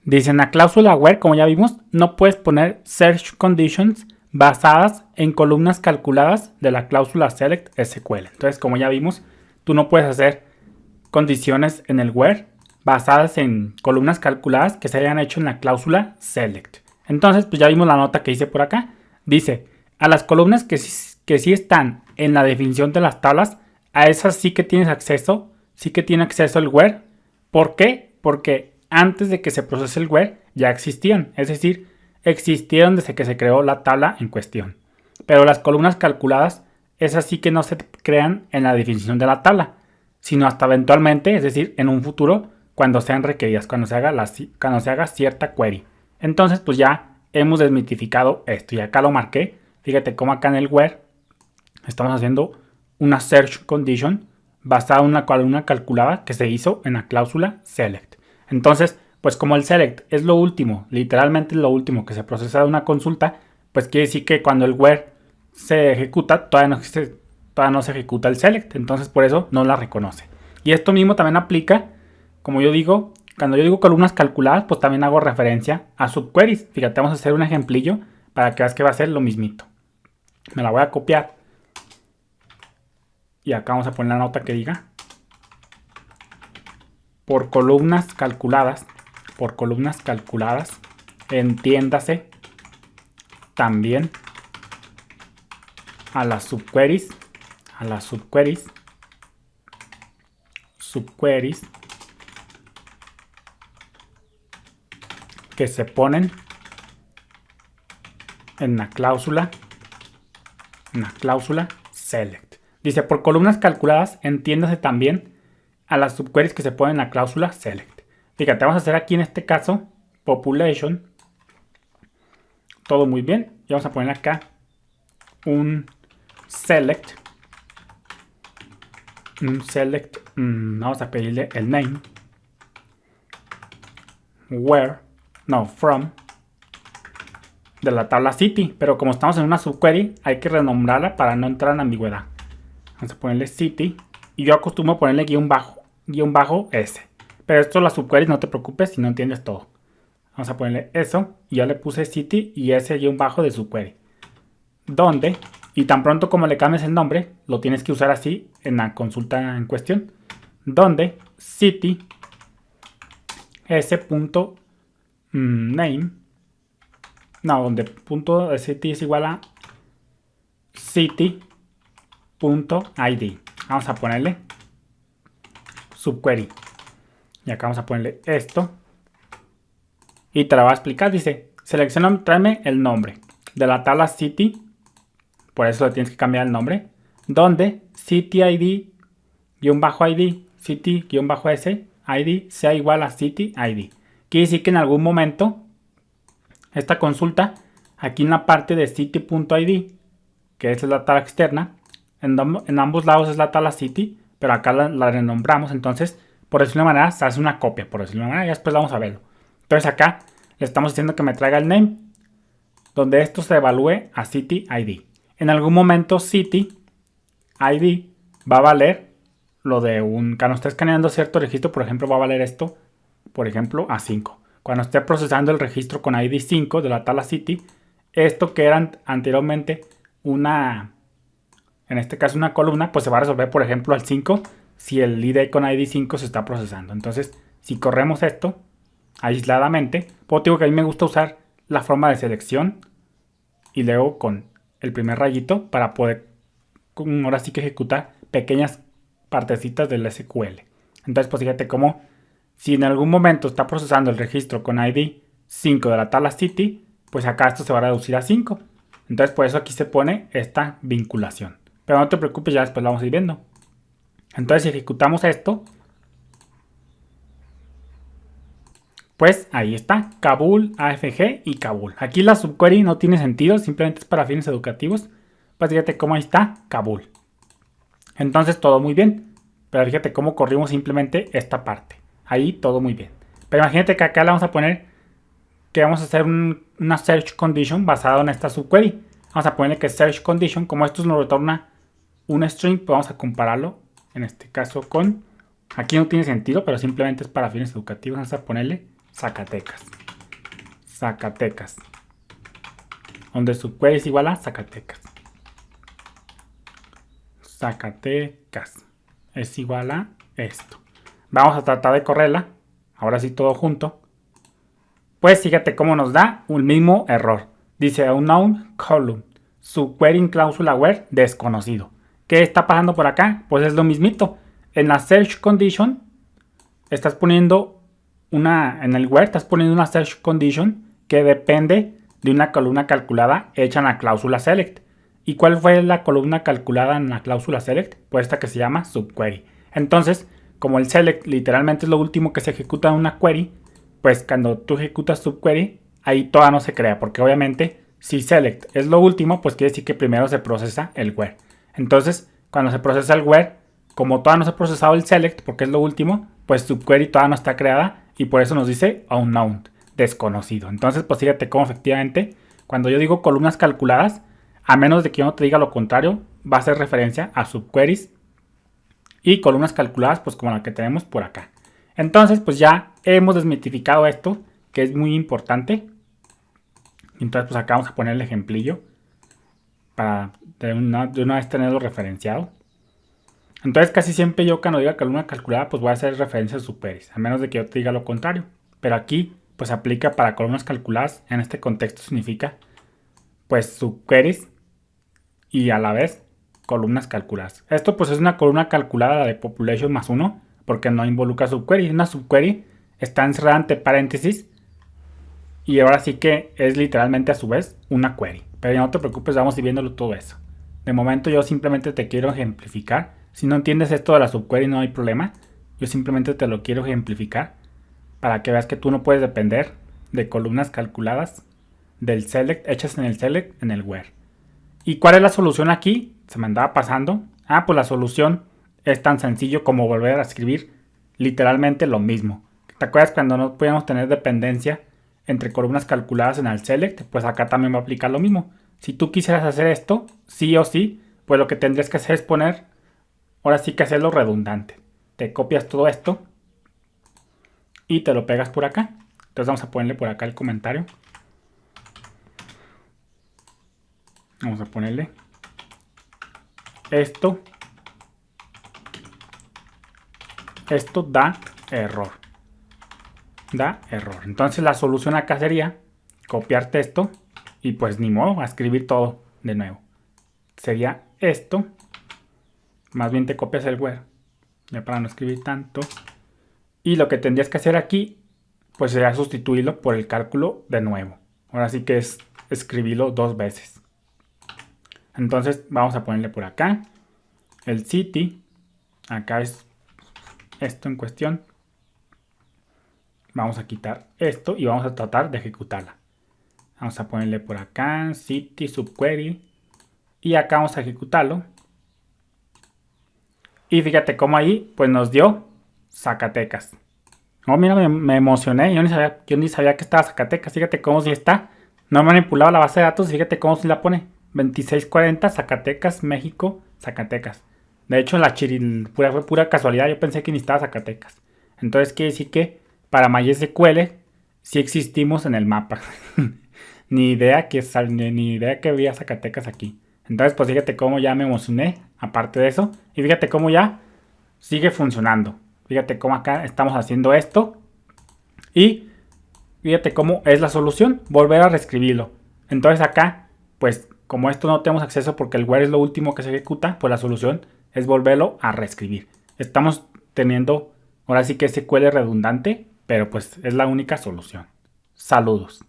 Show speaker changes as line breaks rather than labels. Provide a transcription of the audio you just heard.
Dice en la cláusula where, como ya vimos, no puedes poner search conditions basadas en columnas calculadas de la cláusula select SQL. Entonces, como ya vimos, tú no puedes hacer condiciones en el where basadas en columnas calculadas que se hayan hecho en la cláusula select. Entonces, pues ya vimos la nota que hice por acá. Dice, a las columnas que sí están en la definición de las tablas, a esas sí que tienes acceso, sí que tiene acceso el where. ¿Por qué? Porque antes de que se procese el where ya existían, es decir, existieron desde que se creó la tabla en cuestión. Pero las columnas calculadas, esas sí que no se crean en la definición de la tabla, sino hasta eventualmente, es decir, en un futuro, cuando sean requeridas, cuando se haga cierta query. Entonces, pues ya hemos desmitificado esto y acá lo marqué. Fíjate cómo acá en el where estamos haciendo una search condition basada en una columna calculada que se hizo en la cláusula select. Entonces, pues como el select es lo último, literalmente lo último que se procesa de una consulta, pues quiere decir que cuando el where se ejecuta, todavía no se ejecuta el select. Entonces, por eso no la reconoce. Y esto mismo también aplica, como yo digo, cuando yo digo columnas calculadas, pues también hago referencia a subqueries. Fíjate, vamos a hacer un ejemplillo para que veas que va a ser lo mismito. Me la voy a copiar. Y acá vamos a poner la nota que diga por columnas calculadas, entiéndase también a las subqueries que se ponen en la cláusula select. Dice, por columnas calculadas, entiéndase también a las subqueries que se ponen en la cláusula select. Fíjate, vamos a hacer aquí en este caso population. Todo muy bien. Y vamos a poner acá un select. Vamos a pedirle el name. From. De la tabla city. Pero como estamos en una subquery, hay que renombrarla para no entrar en ambigüedad. Vamos a ponerle city. Y yo acostumbro a ponerle guión bajo S. Pero esto las subqueries no te preocupes si no entiendes todo. Vamos a ponerle eso. Y ya le puse city y ese guión bajo de subquery. Donde, y tan pronto como le cambies el nombre, lo tienes que usar así en la consulta en cuestión. Donde city s.name. No, donde punto city es igual a city.id. Vamos a ponerle subquery. Y acá vamos a ponerle esto. Y te la voy a explicar. Dice, selecciona, tráeme el nombre de la tabla city. Por eso le tienes que cambiar el nombre. Donde city.id, city-s, id sea igual a city.id. Quiere decir que en algún momento esta consulta, aquí en la parte de city.id, que es la tabla externa, en ambos lados es la tabla city, pero acá la renombramos. Entonces, por decirlo de una manera, se hace una copia, por decirlo de una manera, y después vamos a verlo. Entonces acá le estamos diciendo que me traiga el name, donde esto se evalúe a city.id. En algún momento city.id va a valer lo de cuando esté escaneando cierto registro, por ejemplo, va a valer esto, por ejemplo, a 5. Cuando esté procesando el registro con ID 5 de la tabla city, esto que era anteriormente en este caso una columna, pues se va a resolver, por ejemplo, al 5 si el ID con ID 5 se está procesando. Entonces, si corremos esto aisladamente, pues digo que a mí me gusta usar la forma de selección y luego con el primer rayito para poder ahora sí que ejecutar pequeñas partecitas del SQL. Entonces, pues fíjate cómo si en algún momento está procesando el registro con ID 5 de la tabla city, pues acá esto se va a reducir a 5. Entonces, por eso aquí se pone esta vinculación. Pero no te preocupes, ya después lo vamos a ir viendo. Entonces, si ejecutamos esto, pues ahí está, Kabul, AFG y Kabul. Aquí la subquery no tiene sentido, simplemente es para fines educativos. Pues fíjate cómo ahí está, Kabul. Entonces, todo muy bien. Pero fíjate cómo corrimos simplemente esta parte. Ahí todo muy bien. Pero imagínate que acá le vamos a poner que vamos a hacer una search condition basada en esta subquery. Vamos a ponerle que search condition, como esto nos retorna un string, pues vamos a compararlo en este caso con, aquí no tiene sentido, pero simplemente es para fines educativos. Vamos a ponerle Zacatecas. Zacatecas. Donde subquery es igual a Zacatecas. Zacatecas es igual a esto. Vamos a tratar de correrla. Ahora sí todo junto. Pues fíjate cómo nos da un mismo error. Dice unknown column. Subquery in cláusula where desconocido. ¿Qué está pasando por acá? Pues es lo mismito. En la search condition estás poniendo en el where estás poniendo una search condition que depende de una columna calculada hecha en la cláusula select. ¿Y cuál fue la columna calculada en la cláusula select? Pues esta que se llama subquery. Entonces, como el select literalmente es lo último que se ejecuta en una query, pues cuando tú ejecutas subquery, ahí toda no se crea, porque obviamente si select es lo último, pues quiere decir que primero se procesa el where. Entonces, cuando se procesa el where, como todavía no se ha procesado el select, porque es lo último, pues subquery todavía no está creada y por eso nos dice unknown, desconocido. Entonces, pues fíjate cómo efectivamente, cuando yo digo columnas calculadas, a menos de que yo no te diga lo contrario, va a hacer referencia a subqueries y columnas calculadas, pues como la que tenemos por acá. Entonces, pues ya hemos desmitificado esto, que es muy importante. Entonces, pues acá vamos a poner el ejemplillo para de una vez tenerlo referenciado. Entonces, casi siempre yo cuando diga columna calculada, pues voy a hacer referencia a subqueries, a menos de que yo te diga lo contrario. Pero aquí, pues aplica para columnas calculadas. En este contexto significa, pues, subqueries y a la vez columnas calculadas. Esto pues es una columna calculada, la de population más 1, porque no involucra subquery. Una subquery está encerrada entre paréntesis y ahora sí que es literalmente a su vez una query. Pero no te preocupes, vamos a ir viéndolo todo eso. De momento yo simplemente te quiero ejemplificar. Si no entiendes esto de la subquery no hay problema. Yo simplemente te lo quiero ejemplificar para que veas que tú no puedes depender de columnas calculadas del select, hechas en el select, en el where. ¿Y cuál es la solución aquí? Se me andaba pasando. Pues la solución es tan sencillo como volver a escribir literalmente lo mismo. ¿Te acuerdas cuando no podíamos tener dependencia entre columnas calculadas en el select? Pues acá también va a aplicar lo mismo. Si tú quisieras hacer esto, sí o sí, pues lo que tendrías que hacer es poner, ahora sí que hacerlo redundante. Te copias todo esto y te lo pegas por acá. Entonces vamos a ponerle por acá el comentario. Vamos a ponerle esto da error. Da error. Entonces la solución acá sería copiarte esto y pues ni modo, a escribir todo de nuevo. Sería esto. Más bien te copias el where, ya para no escribir tanto. Y lo que tendrías que hacer aquí, pues sería sustituirlo por el cálculo de nuevo. Ahora sí que es escribirlo 2 veces. Entonces vamos a ponerle por acá el city. Acá es esto en cuestión. Vamos a quitar esto y vamos a tratar de ejecutarla. Vamos a ponerle por acá city subquery. Y acá vamos a ejecutarlo. Y fíjate cómo ahí pues nos dio Zacatecas. Oh, mira, me emocioné. Yo ni sabía que estaba Zacatecas. Fíjate cómo sí está. No he manipulado la base de datos. Fíjate cómo sí la pone. 2640 Zacatecas, México, Zacatecas. De hecho, fue pura casualidad. Yo pensé que ni estaba Zacatecas. Entonces quiere decir que para MySQL sí existimos en el mapa. Ni idea que había Zacatecas aquí. Entonces, pues fíjate cómo ya me emocioné. Aparte de eso. Y fíjate cómo ya sigue funcionando. Fíjate cómo acá estamos haciendo esto. Y fíjate cómo es la solución. Volver a reescribirlo. Entonces acá, pues como esto no tenemos acceso porque el where es lo último que se ejecuta, pues la solución es volverlo a reescribir. Estamos teniendo ahora sí que SQL redundante, pero pues es la única solución. Saludos.